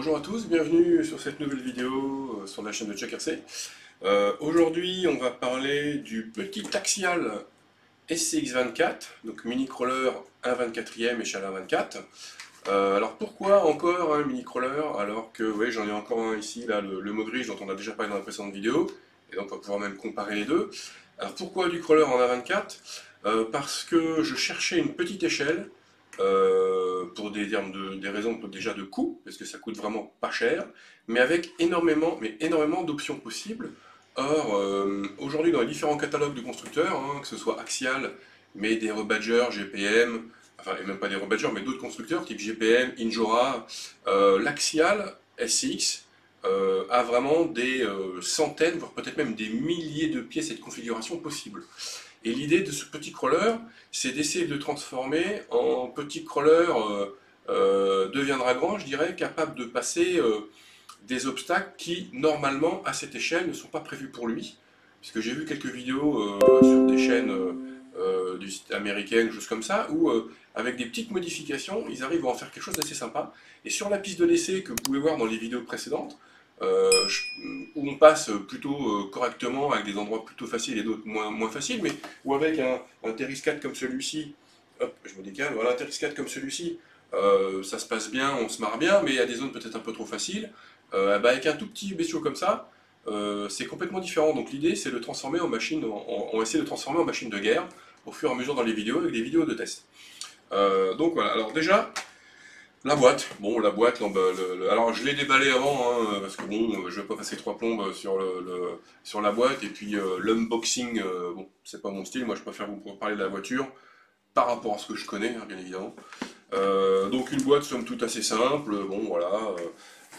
Bonjour à tous, bienvenue sur cette nouvelle vidéo sur la chaîne de Chuck RC. Aujourd'hui, on va parler du petit Axial SCX24, donc mini crawler 1/24e échelle 1/24. Alors pourquoi encore un mini crawler alors que ouais, j'en ai encore un ici, là, le Mogridge dont on a déjà parlé dans la précédente vidéo, et donc on va pouvoir même comparer les deux. Alors pourquoi du crawler en 1/24? Parce que je cherchais une petite échelle. Pour des raisons déjà de coût, parce que ça coûte vraiment pas cher, mais avec énormément d'options possibles. Or, aujourd'hui dans les différents catalogues de constructeurs, hein, que ce soit Axial, mais des rebadgers, GPM, enfin et même pas des rebadgers, mais d'autres constructeurs type GPM, Injora, l'Axial SCX a vraiment des centaines, voire peut-être même des milliers de pièces et de configurations possibles. Et l'idée de ce petit crawler, c'est d'essayer de le transformer en petit crawler deviendra grand, je dirais, capable de passer des obstacles qui, normalement, à cette échelle, ne sont pas prévus pour lui. Puisque j'ai vu quelques vidéos sur des chaînes américaines, choses comme ça, où, avec des petites modifications, ils arrivent à en faire quelque chose d'assez sympa. Et sur la piste de l'essai que vous pouvez voir dans les vidéos précédentes, où on passe plutôt correctement avec des endroits plutôt faciles et d'autres moins faciles, mais où avec un TRX 4 comme celui-ci, hop, je me décale, voilà, un TRX 4 comme celui-ci, ça se passe bien, on se marre bien, mais il y a des zones peut-être un peu trop faciles. Bah avec un tout petit bestiau comme ça, c'est complètement différent. Donc l'idée, c'est de transformer en machine, on va essayer de transformer en machine de guerre au fur et à mesure dans les vidéos, avec des vidéos de test. Donc voilà, alors déjà, la boîte, bon la boîte, alors je l'ai déballé avant, hein, parce que bon, je vais pas passer trois plombes sur la boîte, et puis l'unboxing, bon, c'est pas mon style, moi je préfère vous parler de la voiture, par rapport à ce que je connais, hein, bien évidemment. Donc une boîte somme toute assez simple, bon voilà,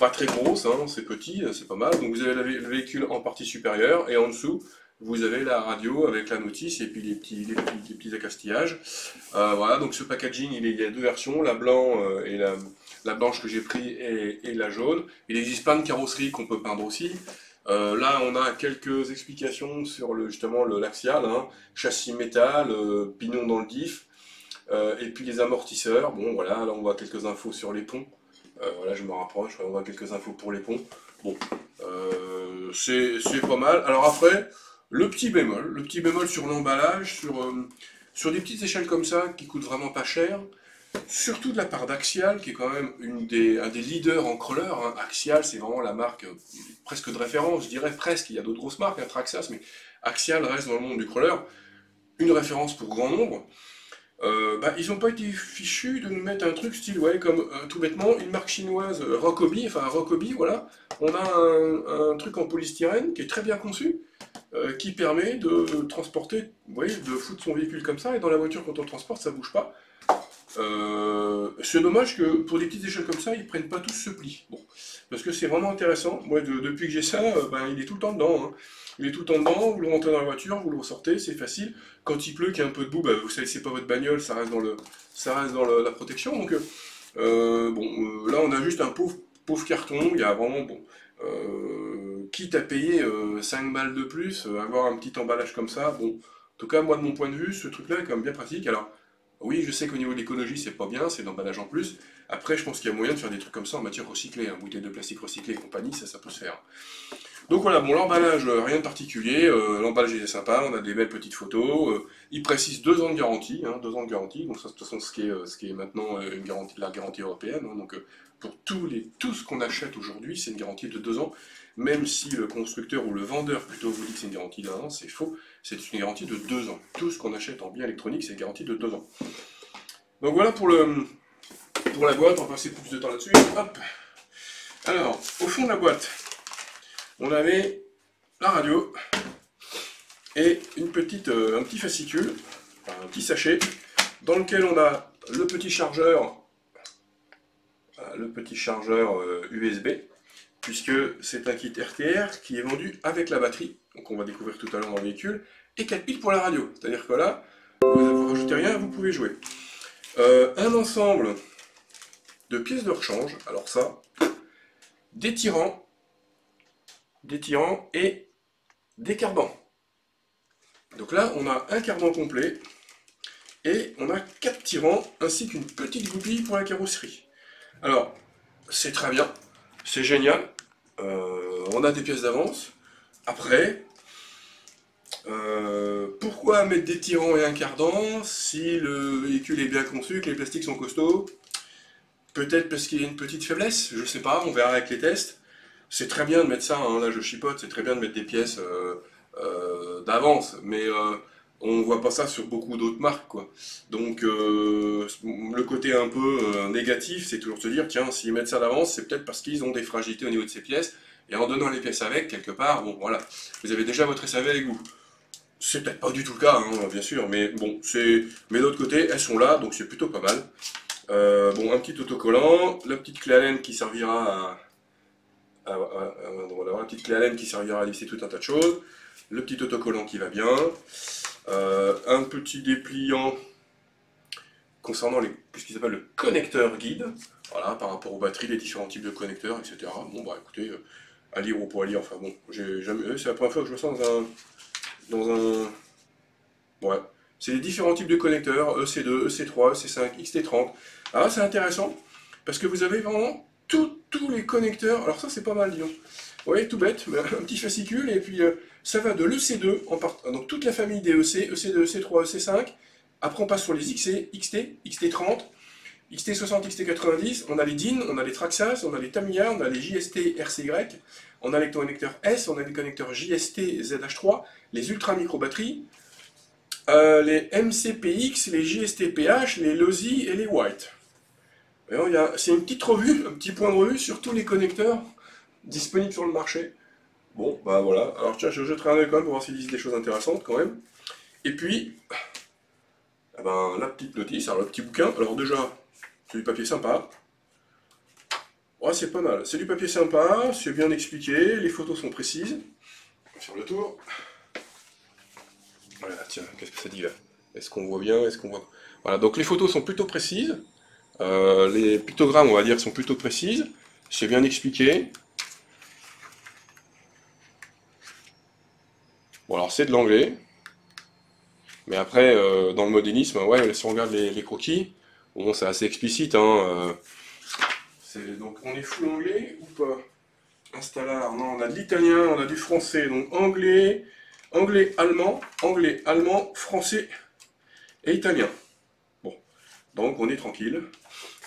pas très grosse, hein, c'est petit, c'est pas mal, donc vous avez le véhicule en partie supérieure, et en dessous, vous avez la radio avec la notice et puis les petits accastillages. Voilà, donc ce packaging, il y a deux versions, la blanc et la blanche que j'ai pris et la jaune. Il existe plein de carrosseries qu'on peut peindre aussi. Là, on a quelques explications sur justement l'Axial, hein, châssis métal, pignon dans le diff, et puis les amortisseurs. Bon, voilà, là on voit quelques infos sur les ponts. Voilà, je me rapproche, on voit quelques infos pour les ponts. Bon, c'est pas mal. Alors après, le petit bémol sur l'emballage, sur des petites échelles comme ça qui coûtent vraiment pas cher, surtout de la part d'Axial, qui est quand même un des leaders en crawler. Hein. Axial, c'est vraiment la marque presque de référence, je dirais presque. Il y a d'autres grosses marques, hein, Traxxas, mais Axial reste dans le monde du crawler une référence pour grand nombre. Bah, ils n'ont pas été fichus de nous mettre un truc style, ouais, comme tout bêtement, une marque chinoise, Rokkobi, enfin Rokkobi, voilà. On a un truc en polystyrène qui est très bien conçu, qui permet de transporter, vous voyez, de foutre son véhicule comme ça, et dans la voiture, quand on le transporte, ça bouge pas. C'est dommage que pour des petites échelles comme ça, ils prennent pas tous ce pli. Bon, parce que c'est vraiment intéressant. Moi, depuis que j'ai ça, ben, il est tout le temps dedans. Hein. Il est tout le temps dedans, vous le rentrez dans la voiture, vous le ressortez, c'est facile. Quand il pleut, qu'il y a un peu de boue, bah, vous savez, c'est pas votre bagnole, ça reste dans la protection. Donc, bon, là, on a juste un pauvre carton. Il y a vraiment, bon, quitte à payer 5 balles de plus, avoir un petit emballage comme ça, bon, en tout cas, moi, de mon point de vue, ce truc-là est quand même bien pratique. Alors, oui, je sais qu'au niveau de l'écologie, c'est pas bien, c'est d'emballage en plus. Après, je pense qu'il y a moyen de faire des trucs comme ça en matière recyclée, hein, bouteilles de plastique recyclées et compagnie, ça peut se faire. Donc voilà, bon, l'emballage, rien de particulier, l'emballage est sympa, on a des belles petites photos, il précise 2 ans de garantie, hein, 2 ans de garantie, donc ça, de toute façon, ce qui est maintenant la garantie européenne, hein, donc pour tout ce qu'on achète aujourd'hui, c'est une garantie de 2 ans, même si le constructeur ou le vendeur plutôt vous dit que c'est une garantie d'1 an, c'est faux, c'est une garantie de 2 ans. Tout ce qu'on achète en biens électroniques, c'est une garantie de 2 ans. Donc voilà pour la boîte, on va passer plus de temps là-dessus. Hop. Alors, au fond de la boîte, on avait la radio et un petit fascicule, enfin, un petit sachet, dans lequel on a le petit chargeur USB, puisque c'est un kit RTR qui est vendu avec la batterie, donc on va découvrir tout à l'heure dans le véhicule, et 4 piles pour la radio, c'est-à-dire que là, vous rajoutez rien, vous pouvez jouer. Un ensemble de pièces de rechange, alors ça, des tirants et des cardans. Donc là, on a un cardan complet, et on a 4 tirants, ainsi qu'une petite goupille pour la carrosserie. Alors, c'est très bien, c'est génial. On a des pièces d'avance. Après, pourquoi mettre des tirants et un cardan si le véhicule est bien conçu, que les plastiques sont costauds? Peut-être parce qu'il y a une petite faiblesse, je sais pas, on verra avec les tests. C'est très bien de mettre ça, hein, là je chipote, c'est très bien de mettre des pièces d'avance, mais on voit pas ça sur beaucoup d'autres marques, quoi. Donc le côté un peu négatif, c'est toujours se dire, tiens, s'ils mettent ça d'avance, c'est peut-être parce qu'ils ont des fragilités au niveau de ces pièces, et en donnant les pièces avec, quelque part, bon voilà, vous avez déjà votre SAV avec vous. C'est peut-être pas du tout le cas, hein, bien sûr, mais bon, mais d'autre côté, elles sont là, donc c'est plutôt pas mal. Bon, un petit autocollant, la petite clé Allen qui servira voilà, la petite clé Allen qui servira à lisser tout un tas de choses, le petit autocollant qui va bien, un petit dépliant concernant ce qui s'appelle le connecteur guide, voilà, par rapport aux batteries, les différents types de connecteurs, etc. Bon, bah écoutez, à lire ou pas à lire, enfin bon, c'est la première fois que je vois ça ouais, c'est les différents types de connecteurs, EC2, EC3, EC5, XT30. Alors là, c'est intéressant, parce que vous avez vraiment tous les connecteurs. Alors ça, c'est pas mal, disons. Vous voyez, tout bête, mais un petit fascicule, et puis ça va de l'EC2, donc toute la famille des EC, EC2, EC3, EC5. Après, on passe sur les XC, XT, XT30, XT60, XT90. On a les DIN, on a les Traxas, on a les Tamiya, on a les JST RCY, on a les connecteurs S, on a les connecteurs JST ZH3, les ultra micro batteries, les MCPX, les JSTPH, les LOSI et les White. C'est une petite revue, un petit point de revue sur tous les connecteurs disponibles sur le marché. Bon, bah voilà. Alors tiens, je jetterai un œil quand même pour voir s'ils disent des choses intéressantes quand même. Et puis, eh ben, la petite notice, alors le petit bouquin. Alors déjà, c'est du papier sympa. Ouais, c'est pas mal. C'est du papier sympa, c'est bien expliqué, les photos sont précises. On va faire le tour. Voilà, tiens, qu'est-ce que ça dit là? Est-ce qu'on voit bien? Est-ce qu'on voit... Voilà, donc les photos sont plutôt précises. Les pictogrammes, on va dire, sont plutôt précises. C'est bien expliqué. Bon, alors c'est de l'anglais. Mais après, dans le modélisme, ouais, si on regarde les croquis, bon, c'est assez explicite, hein. Donc, on est full anglais ou pas? Installard, non, on a de l'italien, on a du français, donc anglais, allemand, français et italien. Bon, donc on est tranquille.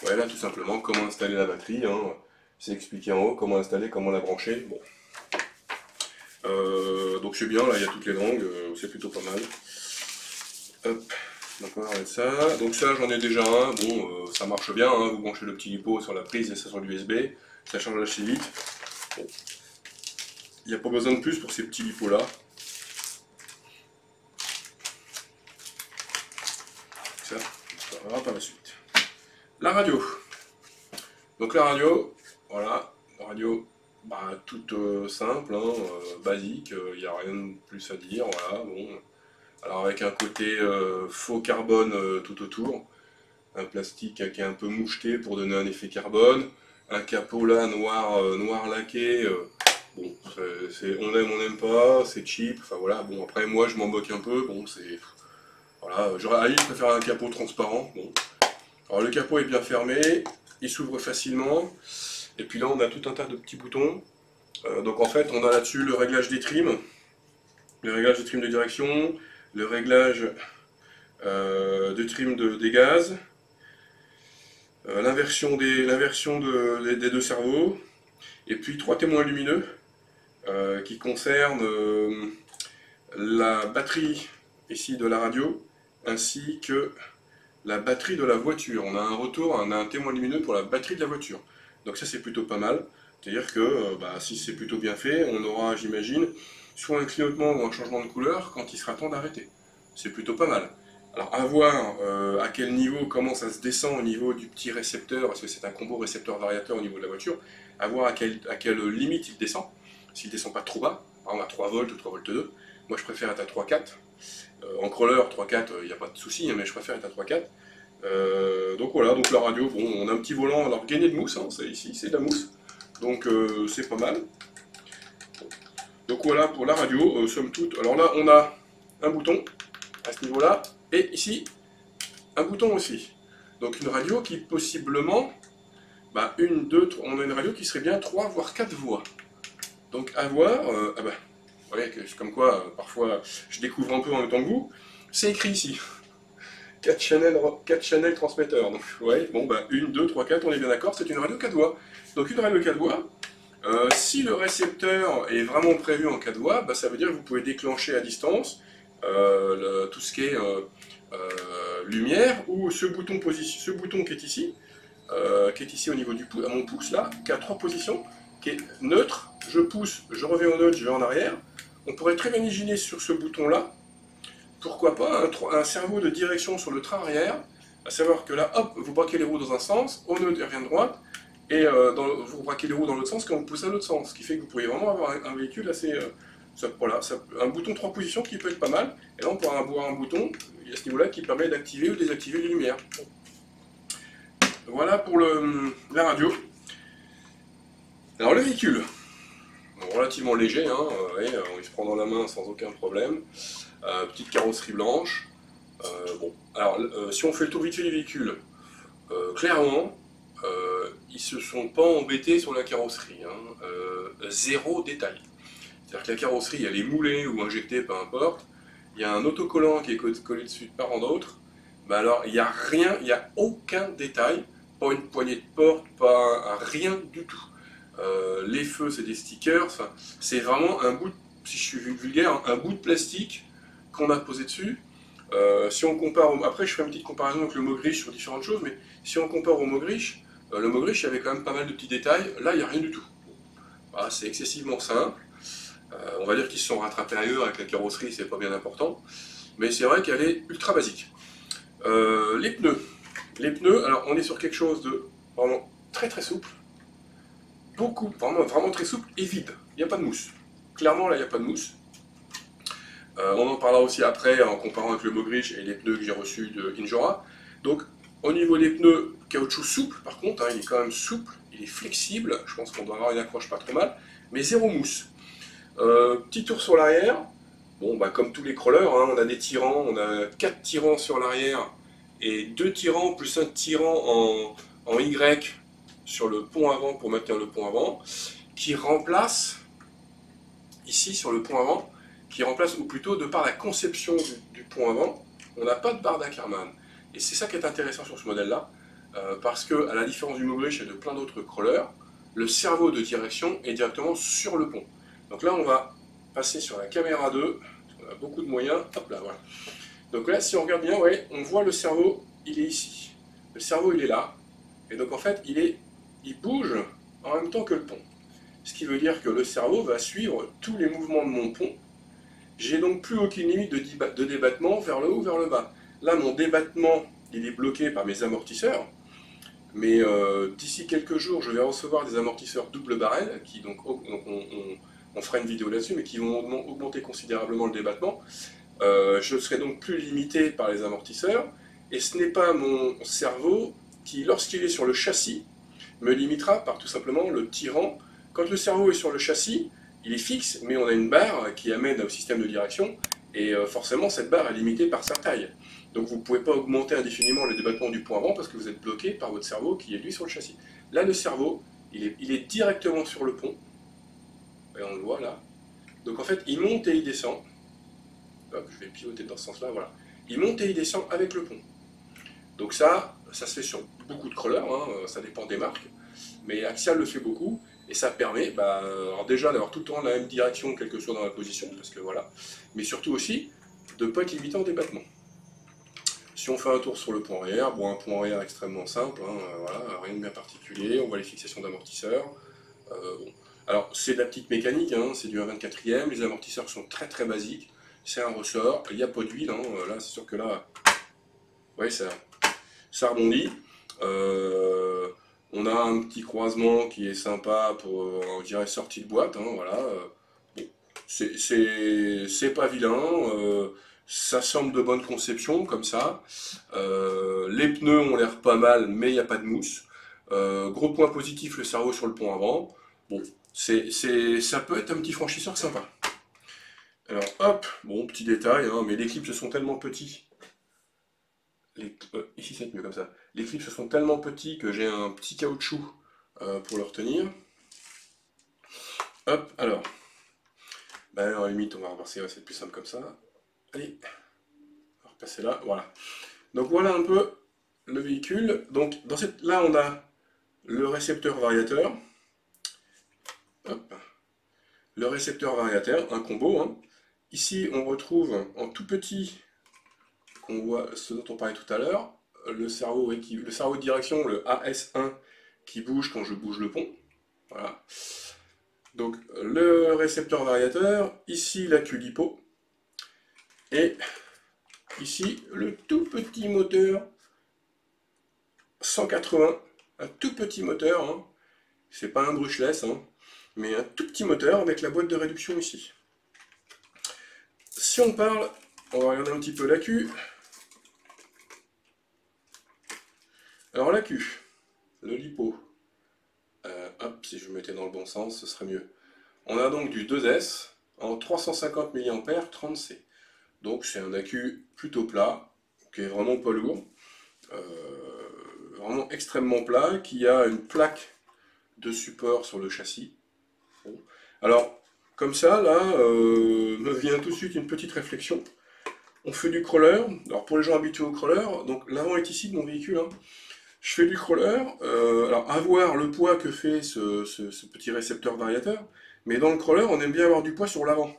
Voilà, tout simplement, comment installer la batterie, hein. C'est expliqué en haut, comment installer, comment la brancher, bon. Donc c'est bien, là, il y a toutes les langues, c'est plutôt pas mal. Hop, donc on va arrêter ça. Donc ça, j'en ai déjà un, bon, ça marche bien, hein. Vous branchez le petit lipo sur la prise et ça sur l'USB, ça charge assez vite. Bon. Il n'y a pas besoin de plus pour ces petits lipos là. Ça, on verra par la suite. La radio. Donc la radio, voilà, la radio, bah, toute simple, hein, basique, il n'y a rien de plus à dire, voilà, bon. Alors avec un côté faux carbone tout autour, un plastique qui est un peu moucheté pour donner un effet carbone, un capot là noir, noir laqué, bon, on aime, on n'aime pas, c'est cheap, enfin voilà, bon après moi je m'en moque un peu, bon c'est... Voilà, je préfère un capot transparent, bon. Alors le capot est bien fermé, il s'ouvre facilement, et puis là on a tout un tas de petits boutons, donc en fait on a là-dessus le réglage des trims, de direction, le réglage de trim des gaz, l'inversion des deux cerveaux, et puis 3 témoins lumineux qui concernent la batterie ici de la radio, ainsi que la batterie de la voiture. On a un retour, on a un témoin lumineux pour la batterie de la voiture. Donc ça c'est plutôt pas mal, c'est-à-dire que si c'est plutôt bien fait, on aura, j'imagine, soit un clignotement ou un changement de couleur quand il sera temps d'arrêter. C'est plutôt pas mal. Alors à voir à quel niveau, comment ça se descend au niveau du petit récepteur, parce que c'est un combo récepteur-variateur au niveau de la voiture, à voir à quelle limite il descend. S'il descend pas trop bas, par exemple à 3 volts ou 3 volts 2, moi je préfère être à 3,4. En crawler, 3,4, il n'y a pas de souci, hein, mais je préfère être à 3,4. Donc voilà, donc la radio, bon, on a un petit volant, alors gainé de mousse, hein, ici c'est de la mousse, donc c'est pas mal. Donc voilà pour la radio, somme toute. Alors là, on a un bouton à ce niveau-là, et ici, un bouton aussi. Donc une radio qui possiblement bah, une, deux, on a une radio qui serait bien 3 voire 4 voix. Donc à voir, ah bah, vous voyez, c'est comme quoi, parfois, je découvre un peu en même temps que vous. C'est écrit ici. 4 channels transmetteurs. Donc, ouais, bon, bah, 1, 2, 3, 4, on est bien d'accord, c'est une radio 4 voix. Donc, une radio 4 voix, si le récepteur est vraiment prévu en 4 voix, bah, ça veut dire que vous pouvez déclencher à distance tout ce qui est lumière, ou ce bouton qui est ici au niveau à mon pouce, là, qui a 3 positions, qui est neutre, je pousse, je reviens au neutre, je vais en arrière. On pourrait très bien imaginer sur ce bouton-là, pourquoi pas un cerveau de direction sur le train arrière, à savoir que là, hop, vous braquez les roues dans un sens, au neutre, il revient de droite, et vous braquez les roues dans l'autre sens quand vous poussez à l'autre sens, ce qui fait que vous pourriez vraiment avoir un véhicule assez... voilà, un bouton 3 positions qui peut être pas mal, et là on pourra avoir un bouton, à ce niveau-là, qui permet d'activer ou désactiver les lumières. Voilà pour la radio. Alors le véhicule, relativement léger, hein, il se prend dans la main sans aucun problème. Petite carrosserie blanche. Bon, alors si on fait le tour vite fait du véhicule, clairement, ils se sont pas embêtés sur la carrosserie. Hein, zéro détail. C'est-à-dire que la carrosserie, elle est moulée ou injectée, peu importe. Il y a un autocollant qui est collé dessus de part en d'autre. Bah alors, il n'y a rien, il n'y a aucun détail. Pas une poignée de porte, pas rien du tout. Les feux, c'est des stickers. Enfin, c'est vraiment un bout, si je suis vulgaire, un bout de plastique qu'on a posé dessus. Si on compare, après je ferai une petite comparaison avec le Mogrish sur différentes choses, mais si on compare au Mogrish, le Mogrish il y avait quand même pas mal de petits détails, là il n'y a rien du tout. Voilà, c'est excessivement simple. On va dire qu'ils se sont rattrapés ailleurs avec la carrosserie, c'est pas bien important, mais c'est vrai qu'elle est ultra basique. Les pneus. Les pneus, alors on est sur quelque chose de vraiment très très souple, vraiment très souple et vide, il n'y a pas de mousse. Clairement là il n'y a pas de mousse. On en parlera aussi après en comparant avec le Mogrish et les pneus que j'ai reçus de Injora. Donc au niveau des pneus, caoutchouc souple par contre, hein, il est quand même souple, il est flexible, je pense qu'on doit avoir une accroche pas trop mal, mais zéro mousse. Petit tour sur l'arrière, bon bah comme tous les crawlers, hein, on a des tirants, on a 4 tirants sur l'arrière et 2 tirants plus un tirant en Y sur le pont avant pour maintenir le pont avant, qui remplace, ici sur le pont avant, qui remplace, ou plutôt de par la conception du pont avant, on n'a pas de barre d'Ackermann. Et c'est ça qui est intéressant sur ce modèle-là, parce que, à la différence du Mogrish et de plein d'autres crawlers, le cerveau de direction est directement sur le pont. Donc là, on va passer sur la caméra 2, parce qu'on a beaucoup de moyens, hop là, voilà. Donc là, si on regarde bien, ouais, on voit le cerveau, il est ici. Le cerveau, il est là, et donc en fait, il bouge en même temps que le pont. Ce qui veut dire que le cerveau va suivre tous les mouvements de mon pont. J'ai donc plus aucune limite de débattement vers le haut ou vers le bas. Là, mon débattement, il est bloqué par mes amortisseurs, mais d'ici quelques jours, je vais recevoir des amortisseurs double barrel, qui donc on fera une vidéo là-dessus, mais qui vont augmenter considérablement le débattement. Je serai donc plus limité par les amortisseurs, et ce n'est pas mon cerveau qui, lorsqu'il est sur le châssis, me limitera par tout simplement le tirant. Quand le cerveau est sur le châssis, il est fixe, mais on a une barre qui amène au système de direction, et forcément cette barre est limitée par sa taille. Donc vous ne pouvez pas augmenter indéfiniment le débattement du pont avant parce que vous êtes bloqué par votre cerveau qui est lui sur le châssis. Là le cerveau, il est directement sur le pont, et on le voit là. Donc en fait il monte et il descend. Hop, je vais pivoter dans ce sens-là, voilà. Il monte et il descend avec le pont. Donc ça se fait sur beaucoup de crawlers, hein, ça dépend des marques, mais Axial le fait beaucoup. Et ça permet, alors déjà d'avoir tout le temps la même direction, quelle que soit dans la position, parce que voilà, mais surtout aussi de ne pas être limité en débattement. Si on fait un tour sur le pont arrière, bon, un pont arrière extrêmement simple, hein, voilà, rien de bien particulier, on voit les fixations d'amortisseurs. Bon. Alors c'est de la petite mécanique, hein, c'est du 1/24e, les amortisseurs sont très très basiques, c'est un ressort, il n'y a pas d'huile, hein, là c'est sûr que là, ouais, ça rebondit. On a un petit croisement qui est sympa pour, je dirais, sortie de boîte, hein, voilà. Bon, c'est pas vilain, ça semble de bonne conception, comme ça. Les pneus ont l'air pas mal, mais il n'y a pas de mousse. Gros point positif, le cerveau sur le pont avant. Bon, ça peut être un petit franchisseur sympa. Alors, hop, bon, petit détail, hein, mais les clips sont tellement petits. Ici c'est mieux comme ça. Les clips sont tellement petits que j'ai un petit caoutchouc pour le retenir. Hop, alors. Ben, à la limite, on va repasser, c'est plus simple comme ça. Allez, on va repasser là, voilà. Donc voilà un peu le véhicule. Donc là, on a le récepteur variateur. Hop. Le récepteur variateur, un combo. Hein. Ici, on retrouve en tout petit, qu'on voit ce dont on parlait tout à l'heure, le cerveau de direction, le AS1, qui bouge quand je bouge le pont. Voilà. Donc le récepteur variateur, ici la queue lipo, et ici le tout petit moteur 180, un tout petit moteur, hein. C'est pas un brushless, hein, mais un tout petit moteur avec la boîte de réduction ici. Si on parle, on va regarder un petit peu la queue. Alors la queue, le lipo, hop, si je me mettais dans le bon sens, ce serait mieux. On a donc du 2S en 350 mAh 30C. Donc c'est un accu plutôt plat, qui est vraiment pas lourd, vraiment extrêmement plat, qui a une plaque de support sur le châssis. Bon. Alors, comme ça, là, me vient tout de suite une petite réflexion. On fait du crawler, alors pour les gens habitués au crawler, donc l'avant est ici de mon véhicule, hein. Je fais du crawler, alors à voir le poids que fait ce petit récepteur variateur, mais dans le crawler, on aime bien avoir du poids sur l'avant.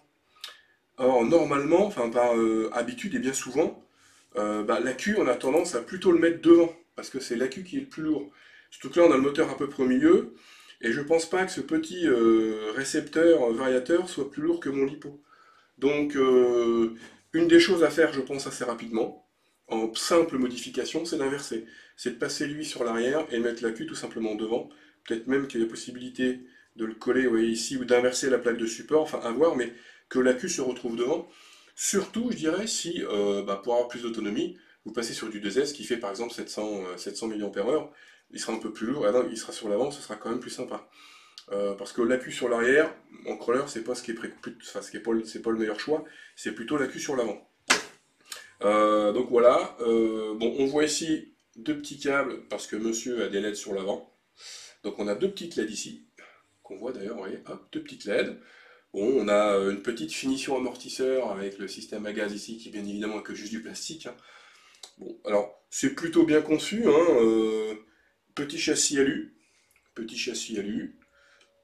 Or, normalement, enfin par habitude et bien souvent, l'accu, on a tendance à plutôt le mettre devant, parce que c'est l'accu qui est le plus lourd. Surtout que là, on a le moteur à peu près au milieu, et je pense pas que ce petit récepteur variateur soit plus lourd que mon lipo. Donc, une des choses à faire, je pense, assez rapidement, en simple modification, c'est d'inverser. C'est de passer lui sur l'arrière et mettre l'accu tout simplement devant. Peut-être même qu'il y a la possibilité de le coller, vous voyez, ici, ou d'inverser la plaque de support, enfin à voir, mais que l'accu se retrouve devant. Surtout, je dirais, si, pour avoir plus d'autonomie, vous passez sur du 2S qui fait par exemple 700 mAh, il sera un peu plus lourd, il sera sur l'avant, ce sera quand même plus sympa. Parce que l'accu sur l'arrière, en crawler, c'est pas ce qui est c'est pas le meilleur choix, c'est plutôt l'accu sur l'avant. Donc voilà, bon, on voit ici deux petits câbles parce que monsieur a des LED sur l'avant. Donc on a deux petites LED ici, qu'on voit d'ailleurs, vous voyez, hop, deux petites LED. Bon, on a une petite finition amortisseur avec le système à gaz ici qui bien évidemment est que juste du plastique. Hein. Bon, alors c'est plutôt bien conçu, hein, petit châssis alu,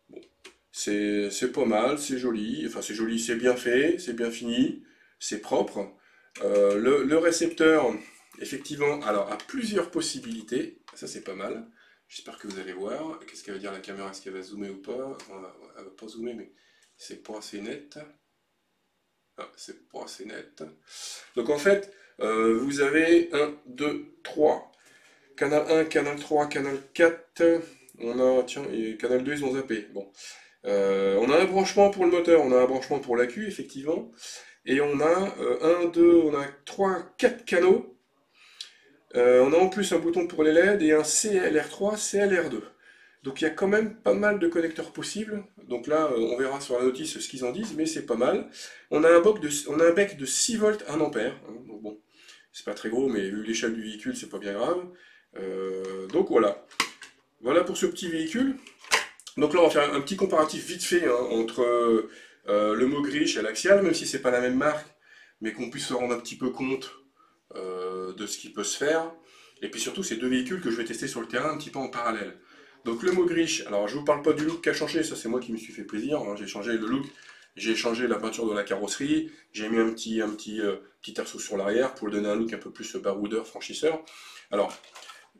Bon, c'est pas mal, c'est joli, enfin c'est joli, c'est bien fait, c'est bien fini, c'est propre. Le récepteur, effectivement, alors a plusieurs possibilités, ça c'est pas mal. J'espère que vous allez voir. Qu'est-ce qu'elle va dire la caméra? Est-ce qu'elle va zoomer ou pas? Elle va pas zoomer, mais c'est pas assez net. Ah, c'est pas assez net. Donc en fait, vous avez 1, 2, 3. Canal 1, canal 3, canal 4. On a, tiens, et canal 2, ils ont zappé. Bon. On a un branchement pour le moteur, on a un branchement pour l'accu, effectivement. Et on a 1, 2, on a 3, 4 canaux. On a en plus un bouton pour les LED et un CLR3, CLR2. Donc il y a quand même pas mal de connecteurs possibles. Donc là, on verra sur la notice ce qu'ils en disent, mais c'est pas mal. On a un bec de 6 volts 1 ampère. Hein, donc bon, c'est pas très gros, mais vu l'échelle du véhicule, c'est pas bien grave. Donc voilà. Voilà pour ce petit véhicule. Donc là, on va faire un petit comparatif vite fait hein, entre le Mogrich et l'Axial, même si c'est pas la même marque, mais qu'on puisse se rendre un petit peu compte de ce qui peut se faire. Et puis surtout, ces deux véhicules que je vais tester sur le terrain un petit peu en parallèle. Donc le Mogrich, alors je vous parle pas du look qui a changé, ça c'est moi qui me suis fait plaisir, hein. J'ai changé le look, j'ai changé la peinture de la carrosserie, j'ai mis un petit arceau sur l'arrière pour lui donner un look un peu plus baroudeur, franchisseur. Alors,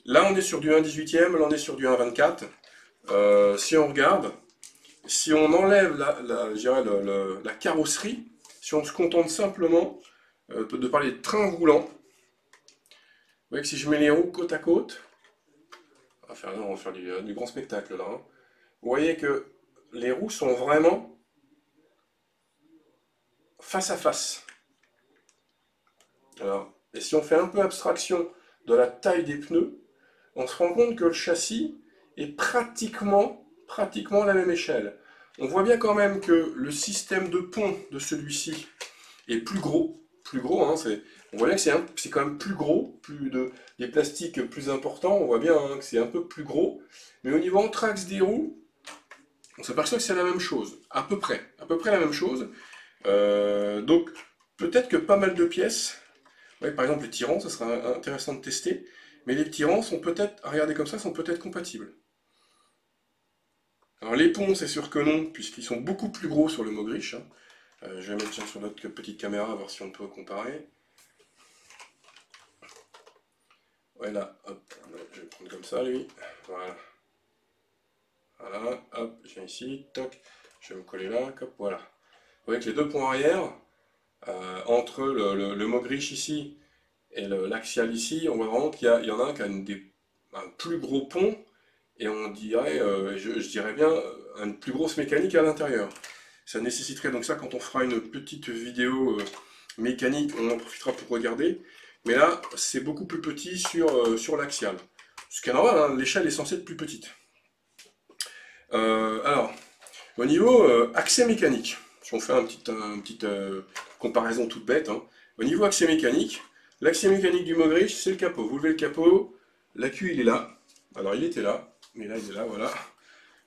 là on est sur du 1/18e, là on est sur du 1/24. Si on regarde, si on enlève la carrosserie, si on se contente simplement de parler de train roulant, vous voyez que si je mets les roues côte à côte, on va faire du grand spectacle là. Hein. Vous voyez que les roues sont vraiment face à face. Alors, et si on fait un peu abstraction de la taille des pneus, on se rend compte que le châssis est pratiquement à la même échelle. On voit bien quand même que le système de pont de celui-ci est plus gros. plus gros, hein, on voit bien que c'est quand même plus gros, des plastiques plus importants, on voit bien hein, que c'est un peu plus gros. Mais au niveau anthrax des roues, on s'aperçoit que c'est la même chose, à peu près la même chose. Donc peut-être que pas mal de pièces, ouais, par exemple les tirants, ça sera intéressant de tester, mais les tirants sont peut-être, à regarder comme ça, sont peut-être compatibles. Alors les ponts, c'est sûr que non, puisqu'ils sont beaucoup plus gros sur le Mogrish, hein. Je vais mettre tiens, sur notre petite caméra, voir si on peut comparer. Voilà, hop, je vais prendre comme ça lui, voilà. Voilà, hop, je viens ici, toc, je vais me coller là, hop, voilà. Vous voyez que les deux ponts arrière, entre le Mogrish ici et l'axial ici, on voit vraiment qu'il y en a un qui a un plus gros pont, et on dirait, je dirais bien, une plus grosse mécanique à l'intérieur. Ça nécessiterait donc ça, quand on fera une petite vidéo mécanique, on en profitera pour regarder. Mais là, c'est beaucoup plus petit sur l'axial. Ce qui est normal, hein, l'échelle est censée être plus petite. Alors, au niveau accès mécanique, si on fait une petite comparaison toute bête, hein. Au niveau accès mécanique, l'accès mécanique du Mogrish, c'est le capot. Vous levez le capot, l'accu il est là. Alors il était là, mais là il est là, voilà.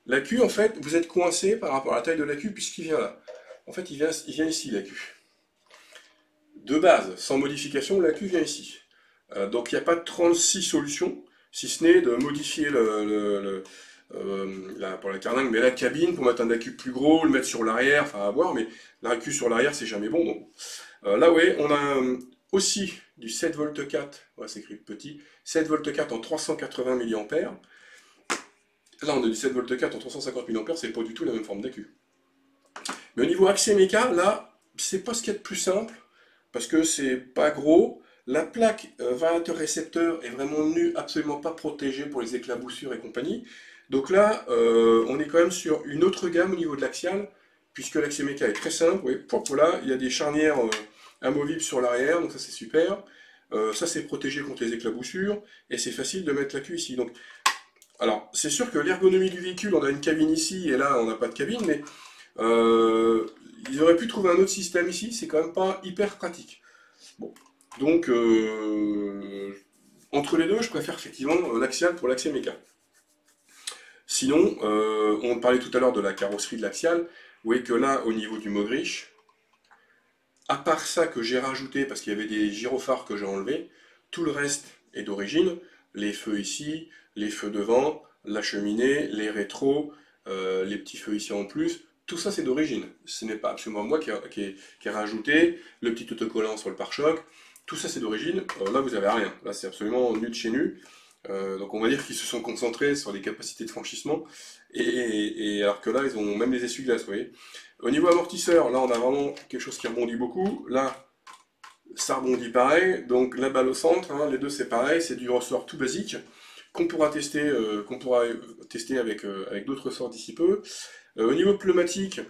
L'accu, en fait, vous êtes coincé par rapport à la taille de l'accu puisqu'il vient là. En fait, il vient ici, l'accu. De base, sans modification, l'accu vient ici. Donc il n'y a pas de 36 solutions, si ce n'est de modifier pour la carlingue, mais la cabine, pour mettre un accu plus gros, le mettre sur l'arrière, enfin à voir, mais l'accu sur l'arrière, c'est jamais bon. Donc. Là, oui, on a aussi du 7V4, ouais, c'est écrit petit, 7V4 en 380 mA. Là, on a du 7V4 en 350 mA, c'est pas du tout la même forme d'accu. Mais au niveau accès méca, là, c'est pas ce qu'il y a de plus simple, parce que c'est pas gros. La plaque variateur-récepteur est vraiment nue, absolument pas protégée pour les éclaboussures et compagnie. Donc là, on est quand même sur une autre gamme au niveau de l'axial, puisque l'accès méca est très simple. Oui, là, il y a des charnières amovibles sur l'arrière, donc ça c'est super. Ça c'est protégé contre les éclaboussures, et c'est facile de mettre l'accu ici. Donc, alors, c'est sûr que l'ergonomie du véhicule, on a une cabine ici, et là on n'a pas de cabine, mais ils auraient pu trouver un autre système ici, c'est quand même pas hyper pratique. Bon, donc entre les deux, je préfère effectivement l'axial pour l'accès méca. Sinon, on parlait tout à l'heure de la carrosserie de l'axial. Vous voyez que là, au niveau du Mogrish, à part ça que j'ai rajouté, parce qu'il y avait des gyrophares que j'ai enlevés, tout le reste est d'origine. Les feux ici, les feux devant, la cheminée, les rétros, les petits feux ici en plus, tout ça c'est d'origine. Ce n'est pas absolument moi qui ai rajouté, le petit autocollant sur le pare-choc, tout ça c'est d'origine. Là vous avez rien, là c'est absolument nu de chez nu. Donc on va dire qu'ils se sont concentrés sur les capacités de franchissement, et alors que là ils ont même les essuie-glaces, vous voyez. Au niveau amortisseur, là on a vraiment quelque chose qui rebondit beaucoup. Là, ça rebondit pareil. Donc la balle au centre, hein, les deux c'est pareil, c'est du ressort tout basique qu'on pourra tester, avec d'autres ressorts d'ici peu. Au niveau pneumatique,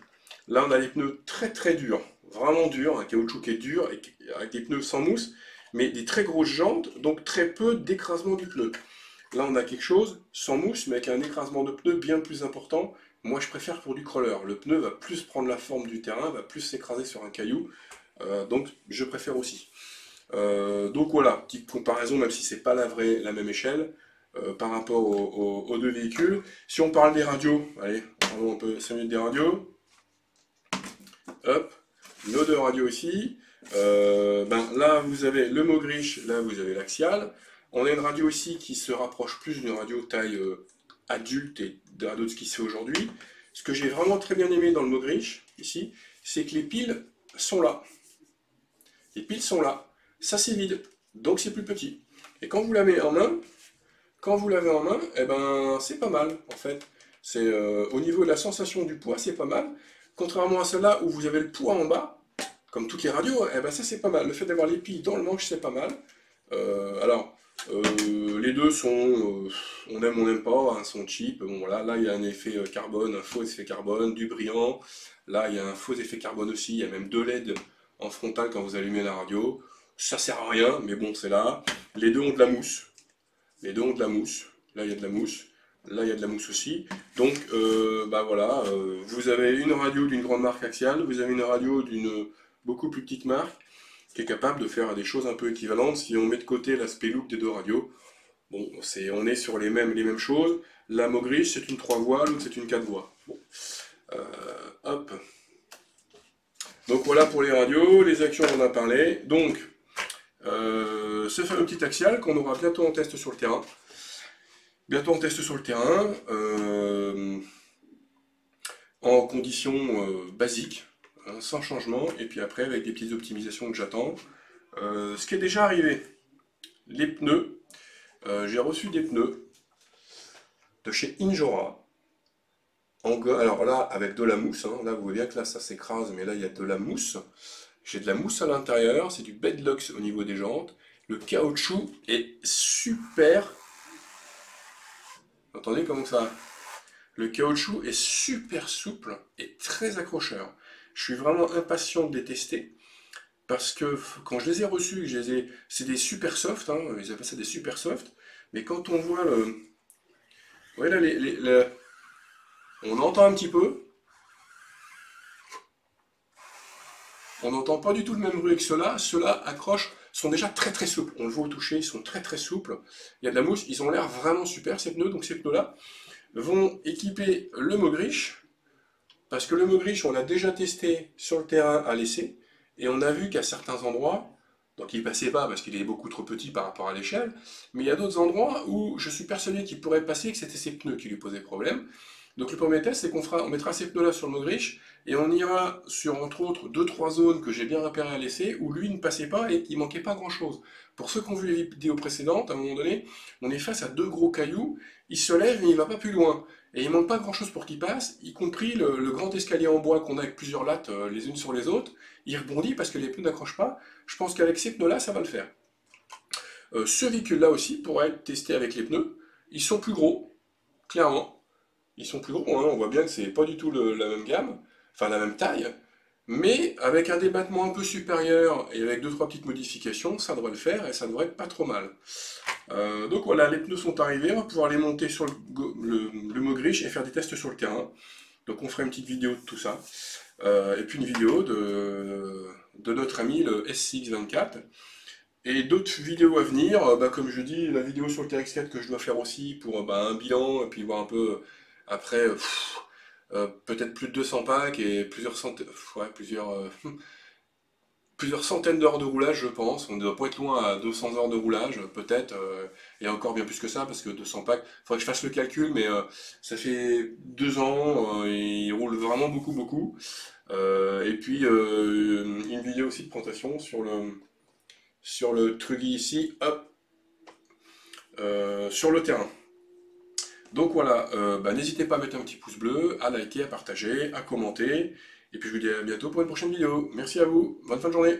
là on a des pneus très très durs, vraiment durs, un caoutchouc qui est dur, avec des pneus sans mousse, mais des très grosses jantes, donc très peu d'écrasement du pneu. Là on a quelque chose sans mousse, mais avec un écrasement de pneu bien plus important. Moi, je préfère pour du crawler. Le pneu va plus prendre la forme du terrain, va plus s'écraser sur un caillou. Donc, je préfère aussi. Donc voilà, petite comparaison, même si c'est pas la même échelle, par rapport aux deux véhicules. Si on parle des radios, allez, on peut 5 minutes des radios. Hop, nos deux radios ici. Là, vous avez le Mogrish, là, vous avez l'axial. On a une radio ici qui se rapproche plus d'une radio taille adulte et de radio de ce qui se fait aujourd'hui. Ce que j'ai vraiment très bien aimé dans le Mogrish, ici, c'est que les piles sont là. Les piles sont là. Ça, c'est vide. Donc, c'est plus petit. Et quand vous l'avez en main, eh ben, c'est pas mal, en fait. C'est au niveau de la sensation du poids, c'est pas mal. Contrairement à celle-là où vous avez le poids en bas, comme toutes les radios, eh ben ça c'est pas mal. Le fait d'avoir les piles dans le manche, c'est pas mal. Les deux sont, on aime, on n'aime pas, hein, sont cheap. Bon, voilà, là il y a un effet carbone, un faux effet carbone, du brillant. Là il y a un faux effet carbone aussi. Il y a même deux LED en frontal quand vous allumez la radio. Ça sert à rien, mais bon, c'est là. Les deux ont de la mousse. Les deux ont de la mousse. Là il y a de la mousse. Là il y a de la mousse aussi. Donc, voilà, vous avez une radio d'une grande marque axiale, vous avez une radio d'une beaucoup plus petite marque. qui est capable de faire des choses un peu équivalentes si on met de côté l'aspect look des deux radios. Bon, on est sur les mêmes choses. La Mogrish, c'est une 3 voix, l'autre c'est une 4 voix. Bon. Hop. Donc voilà pour les radios, les actions on en a parlé. Donc, ce fameux petit axial qu'on aura bientôt en test sur le terrain. Bientôt en test sur le terrain, en conditions basiques, hein, sans changement, et puis après avec des petites optimisations que j'attends. Ce qui est déjà arrivé, les pneus. J'ai reçu des pneus de chez Injora. Alors là, avec de la mousse, hein, là vous voyez bien que là ça s'écrase, mais là il y a de la mousse. J'ai de la mousse à l'intérieur, c'est du bedlux au niveau des jantes. Le caoutchouc est super. Vous entendez comment ça? Le caoutchouc est super souple et très accrocheur. Je suis vraiment impatient de les tester parce que quand je les ai reçus, c'est des super soft, hein, ils appellent ça des super soft. Mais quand on voit le, vous voyez là, on entend un petit peu. On n'entend pas du tout le même bruit que ceux-là. Ceux-là accrochent, sont déjà très très souples. On le voit au toucher, ils sont très très souples. Il y a de la mousse, ils ont l'air vraiment super ces pneus. Donc ces pneus-là vont équiper le Mogrish. Parce que le Mogrish, on l'a déjà testé sur le terrain à l'essai. Et on a vu qu'à certains endroits, donc il ne passait pas parce qu'il est beaucoup trop petit par rapport à l'échelle, mais il y a d'autres endroits où je suis persuadé qu'il pourrait passer et que c'était ses pneus qui lui posaient problème. Donc le premier test, c'est on mettra ces pneus-là sur le Mogrish et on ira sur, entre autres, 2-3 zones que j'ai bien repérées à l'essai où lui ne passait pas et il manquait pas grand-chose. Pour ceux qui ont vu les vidéos précédentes, à un moment donné, on est face à deux gros cailloux, il se lève mais il ne va pas plus loin. Et il manque pas grand-chose pour qu'il passe, y compris le grand escalier en bois qu'on a avec plusieurs lattes les unes sur les autres. Il rebondit parce que les pneus n'accrochent pas. Je pense qu'avec ces pneus-là, ça va le faire. Ce véhicule-là aussi pourra être testé avec les pneus. Ils sont plus gros, clairement. Ils sont plus gros, hein. On voit bien que c'est pas du tout la même gamme, enfin la même taille. Mais avec un débattement un peu supérieur et avec 2-3 petites modifications, ça devrait le faire et ça devrait être pas trop mal. Donc voilà, les pneus sont arrivés, on va pouvoir les monter sur le Mogrish et faire des tests sur le terrain. Donc on fera une petite vidéo de tout ça. Et puis une vidéo de notre ami le SCX24. Et d'autres vidéos à venir, comme je dis, la vidéo sur le TRX4 que je dois faire aussi pour un bilan, et puis voir un peu après, peut-être plus de 200 packs et plusieurs centaines d'heures de roulage, je pense. On ne doit pas être loin à 200 heures de roulage, peut-être, et encore bien plus que ça, parce que 200 packs, il faudrait que je fasse le calcul, mais ça fait 2 ans, et il roule vraiment beaucoup, beaucoup. Et puis, une vidéo aussi de présentation sur le Truggy ici, hop, sur le terrain. Donc voilà, n'hésitez pas à mettre un petit pouce bleu, à liker, à partager, à commenter, et puis je vous dis à bientôt pour une prochaine vidéo. Merci à vous, bonne fin de journée.